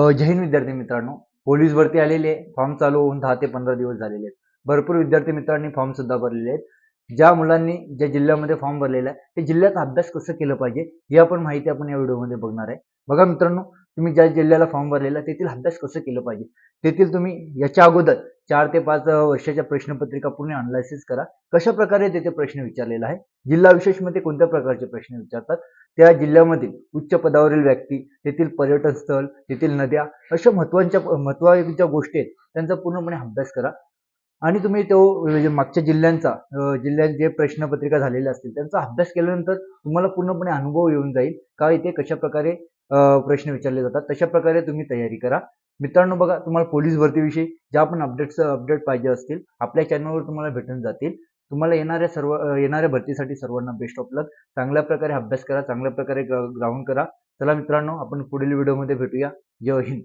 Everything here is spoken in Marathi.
जय हिंद विद्यार्थी मित्रांनो. पोलीस भरती आलेली आहे. फॉर्म चालू होऊन 10 ते 15 दिवस झालेले आहेत. भरपूर विद्यार्थी मित्रांनी फॉर्म सुद्धा भरलेले आहेत. ज्या मुलांनी ज्या जिल्ह्यामध्ये फॉर्म भरलेला आहे, त्या जिल्ह्याचा अभ्यास कसं केलं पाहिजे, ही माहिती आपण या व्हिडिओमध्ये बघणार आहे. बघा मित्रांनो, तुम्ही ज्या जिल्ह्याला फॉर्म भरलेला आहे, तेथील अभ्यास कसं केलं पाहिजे. तेथील तुम्ही याच्या अगोदर 4 ते 5 वर्षाच्या प्रश्नपत्रिका पूर्ण अनालिसिस करा. कशाप्रकारे तेथे प्रश्न विचारलेला आहे, जिल्हा विशेषमध्ये कोणत्या प्रकारचे प्रश्न विचारतात, त्या जिल्ह्यामधील उच्च पदावरील व्यक्ती, तेथील पर्यटन स्थळ, तेथील नद्या, अशा महत्त्वाच्या गोष्टी आहेत, त्यांचा पूर्णपणे अभ्यास करा. आणि तुम्ही तो मागच्या जिल्ह्यात जे प्रश्नपत्रिका झालेल्या असतील त्यांचा अभ्यास केल्यानंतर तुम्हाला पूर्णपणे अनुभव येऊन जाईल का इथे कशा प्रकारे प्रश्न विचारले जातात. तशा प्रकारे तुम्ही तयारी करा. मित्रांनो, बघा, तुम्हाला पोलीस भरतीविषयी ज्या पण अपडेट पाहिजे असतील, आपल्या चॅनलवर तुम्हाला भेटून जातील. तुम्हाला येणाऱ्या भरतीसाठी सर्वांना बेस्ट ऑफ लक. चांगल्या प्रकारे अभ्यास करा, चांगल्या प्रकारे ग्राउंड करा. चला मित्रांनो, आपण पुढील व्हिडिओमध्ये भेटूया. जय हिंद.